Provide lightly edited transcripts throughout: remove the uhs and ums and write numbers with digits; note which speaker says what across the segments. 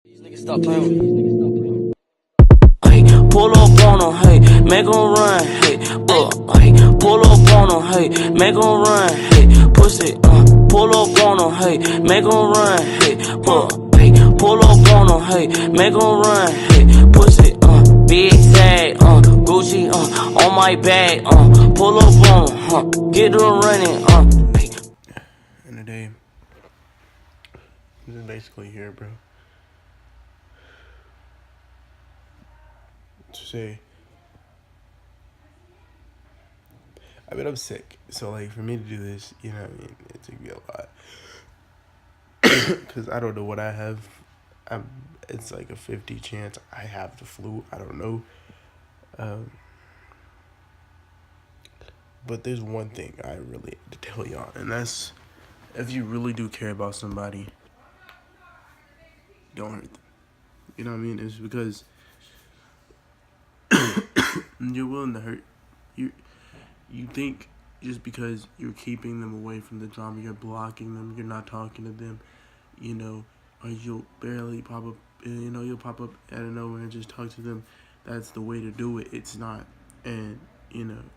Speaker 1: These niggas stop playing with me. Hey, pull up on them, hey, make them run, hey, hey, pull up on them, hey, make them run, hey, pussy, pull up on them, hey, make them run, hey, pull up on them, hey, make them run, hey, pussy, big tag, Gucci, on my bag, pull up on them, get them running, hey.
Speaker 2: In the day, this is basically here, bro. To say, I mean, I'm sick, so like for me to do this, you know what I mean, it took me a lot. Because I don't know what I have. It's like a 50 chance I have the flu. I don't know. But there's one thing I really have to tell y'all, and that's if you really do care about somebody, don't hurt them. You know what I mean? It's because you're willing to hurt. You think just because you're keeping them away from the drama, you're blocking them, you're not talking to them, you know, or you'll barely pop up, you'll pop up out of nowhere and just talk to them. That's the way to do it. It's not. And,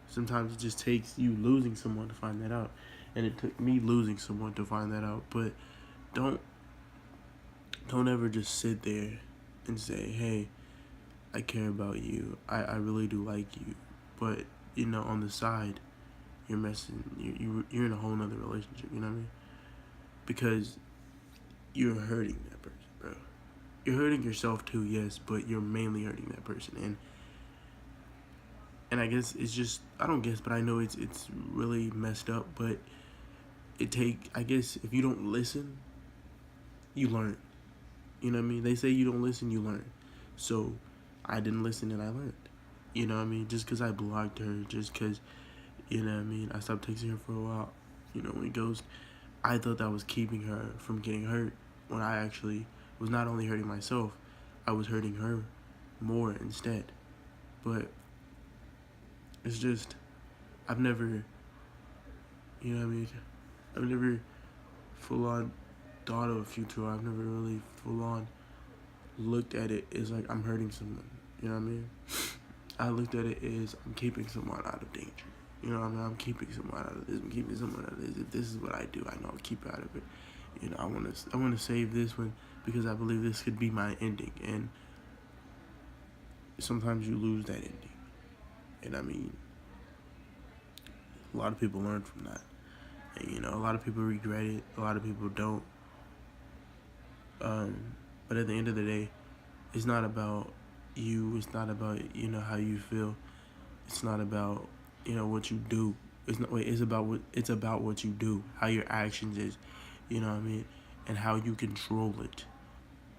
Speaker 2: sometimes it just takes you losing someone to find that out. And it took me losing someone to find that out. But don't ever just sit there and say, hey, I care about you. I really do like you. But, on the side, you're messing, you're in a whole nother relationship, you know what I mean? Because you're hurting that person, bro. You're hurting yourself too, yes, but you're mainly hurting that person. And I guess it's just, I don't guess, but I know it's really messed up, but I guess if you don't listen, you learn. You know what I mean? They say you don't listen, you learn. So I didn't listen and I learned. You know what I mean? Just because I blocked her, just because, you know what I mean? I stopped texting her for a while. When it goes, I thought that was keeping her from getting hurt when I actually was not only hurting myself, I was hurting her more instead. But it's just, I've never, you know what I mean? I've never full on thought of a future. I've never really full on looked at it as like I'm hurting someone. You know what I mean? I looked at it as I'm keeping someone out of danger. You know what I mean? I'm keeping someone out of this. I'm keeping someone out of this. If this is what I do, I know I'll keep out of it. I want to save this one because I believe this could be my ending. And sometimes you lose that ending. And I mean, a lot of people learn from that. And, a lot of people regret it. A lot of people don't. But at the end of the day, it's not about you. It's not about, how you feel. It's not about, what you do. It's about what you do, how your actions is, you know what I mean, and how you control it.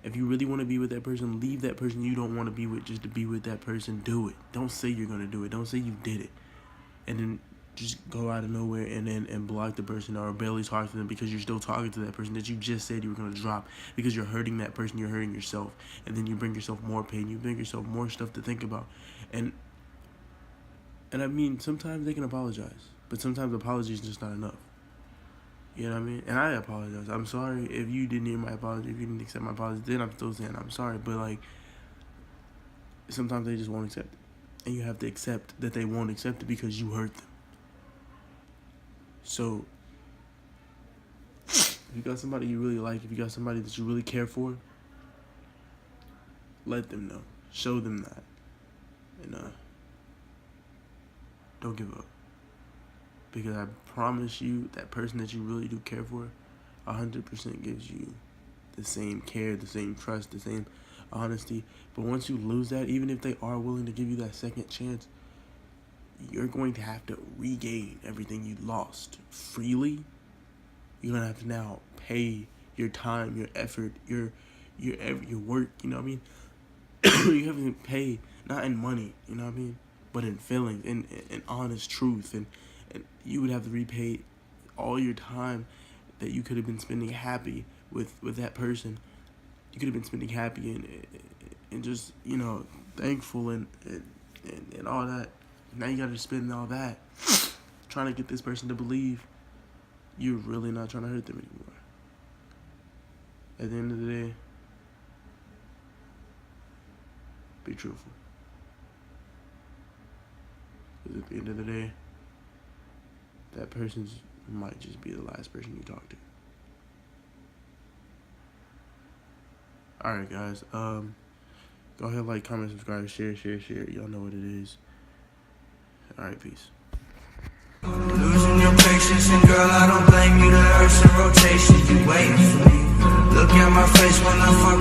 Speaker 2: If you really want to be with that person, leave that person you don't want to be with just to be with that person. Do it. Don't say you're going to do it. Don't say you did it. And then just go out of nowhere and block the person or barely talk to them because you're still talking to that person that you just said you were going to drop, because you're hurting that person, you're hurting yourself. And then you bring yourself more pain. You bring yourself more stuff to think about. And I mean, sometimes they can apologize, but sometimes apologies is just not enough. You know what I mean? And I apologize. I'm sorry if you didn't hear my apology, if you didn't accept my apology, then I'm still saying I'm sorry. But, like, sometimes they just won't accept it. And you have to accept that they won't accept it because you hurt them. So, if you got somebody you really like, if you got somebody that you really care for, let them know. Show them that. And, don't give up. Because I promise you, that person that you really do care for, 100% gives you the same care, the same trust, the same honesty. But once you lose that, even if they are willing to give you that second chance, you're going to have to regain everything you lost freely. You're going to have to now pay your time, your effort, your work, you know what I mean? You have to pay, not in money, you know what I mean? But in feelings, in honest truth. And you would have to repay all your time that you could have been spending happy with that person. You could have been spending happy and just, thankful and all that. Now you got to spend all that trying to get this person to believe you're really not trying to hurt them anymore. At the end of the day, Be truthful. Because at the end of the day, that person might just be the last person you talk to. Alright, guys. Go ahead, like, comment, subscribe, share. Y'all know what it is. Alright, peace.
Speaker 3: Losing your patience, and girl, I don't blame you. The hearse in rotation, you waiting for me. Look at my face when I fuck